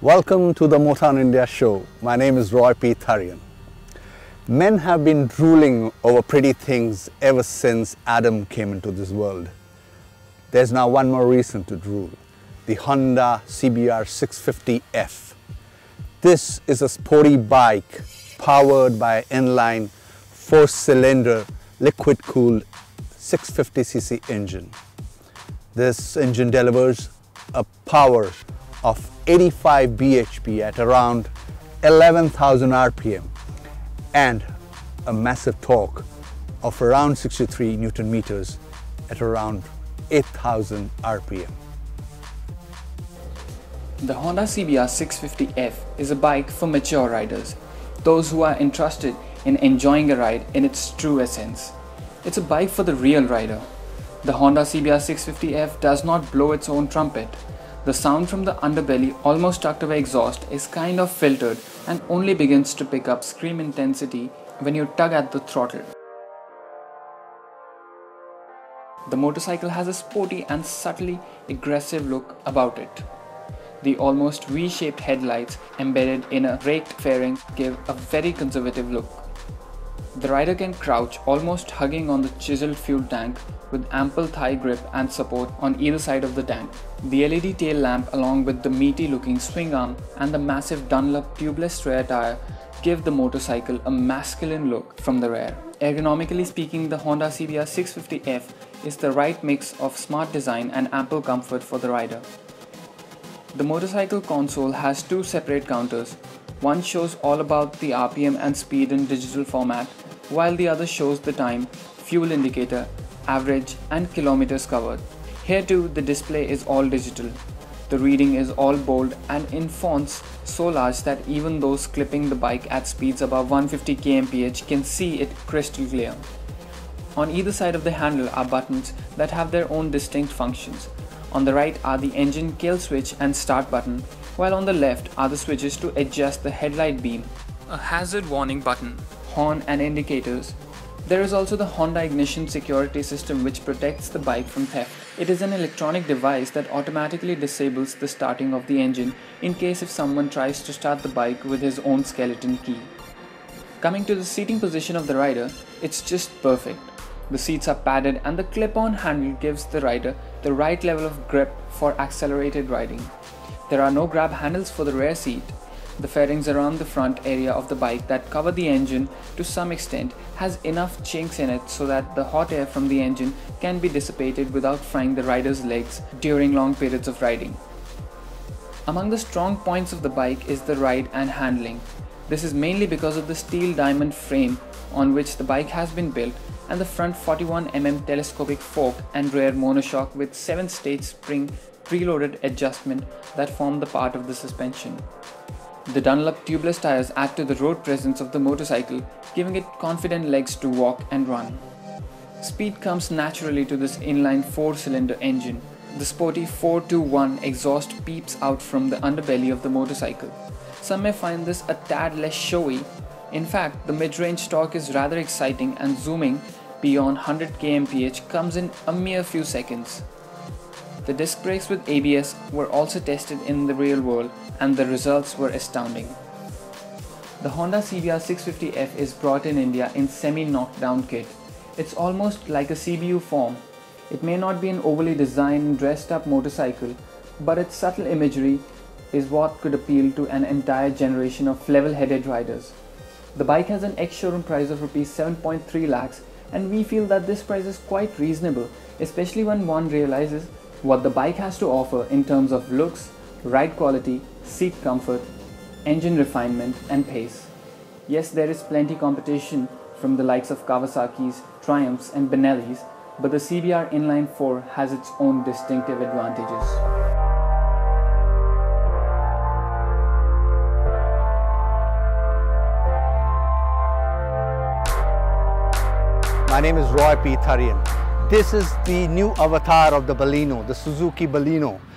Welcome to the Motown India show. My name is Roy P. Tharyan. Men have been drooling over pretty things ever since Adam came into this world. There's now one more reason to drool: the Honda CBR 650F. This is a sporty bike powered by an inline 4-cylinder liquid-cooled 650cc engine. This engine delivers a power of 85 bhp at around 11,000 rpm and a massive torque of around 63 Newton meters at around 8,000 rpm. The Honda CBR 650F is a bike for mature riders, those who are interested in enjoying a ride in its true essence. It's a bike for the real rider. The Honda CBR 650F does not blow its own trumpet. The sound from the underbelly, almost tucked away exhaust, is kind of filtered and only begins to pick up scream intensity when you tug at the throttle. The motorcycle has a sporty and subtly aggressive look about it. The almost V-shaped headlights embedded in a raked fairing give a very conservative look. The rider can crouch, almost hugging on the chiseled fuel tank, with ample thigh grip and support on either side of the tank. The LED tail lamp, along with the meaty looking swing arm and the massive Dunlop tubeless rear tire, give the motorcycle a masculine look from the rear. Ergonomically speaking, the Honda CBR 650F is the right mix of smart design and ample comfort for the rider. The motorcycle console has two separate counters. One shows all about the RPM and speed in digital format, while the other shows the time, fuel indicator, average and kilometers covered. Here too, the display is all digital. The reading is all bold and in fonts so large that even those clipping the bike at speeds above 150 kmph can see it crystal clear. On either side of the handle are buttons that have their own distinct functions. On the right are the engine kill switch and start button, while on the left are the switches to adjust the headlight beam, a hazard warning button, horn and indicators. There is also the Honda ignition security system which protects the bike from theft. It is an electronic device that automatically disables the starting of the engine in case if someone tries to start the bike with his own skeleton key. Coming to the seating position of the rider, it's just perfect. The seats are padded and the clip-on handle gives the rider the right level of grip for accelerated riding. There are no grab handles for the rear seat. The fairings around the front area of the bike that cover the engine to some extent has enough chinks in it so that the hot air from the engine can be dissipated without frying the rider's legs during long periods of riding. Among the strong points of the bike is the ride and handling. This is mainly because of the steel diamond frame on which the bike has been built and the front 41mm telescopic fork and rear monoshock with 7-stage spring preloaded adjustment that form the part of the suspension. The Dunlop tubeless tires add to the road presence of the motorcycle, giving it confident legs to walk and run. Speed comes naturally to this inline 4-cylinder engine. The sporty 421 exhaust peeps out from the underbelly of the motorcycle. Some may find this a tad less showy. In fact, the mid-range torque is rather exciting and zooming beyond 100 kmph comes in a mere few seconds. The disc brakes with ABS were also tested in the real world and the results were astounding. The Honda CBR 650F is brought in India in semi-knockdown kit. It's almost like a CBU form. It may not be an overly designed and dressed up motorcycle, but its subtle imagery is what could appeal to an entire generation of level-headed riders. The bike has an ex-showroom price of Rs 7.3 lakhs and we feel that this price is quite reasonable, especially when one realizes what the bike has to offer in terms of looks, ride quality, seat comfort, engine refinement and pace. Yes, there is plenty competition from the likes of Kawasakis, Triumphs and Benellis, but the CBR Inline 4 has its own distinctive advantages. My name is Roy P. Tharyan. This is the new avatar of the Baleno, the Suzuki Baleno.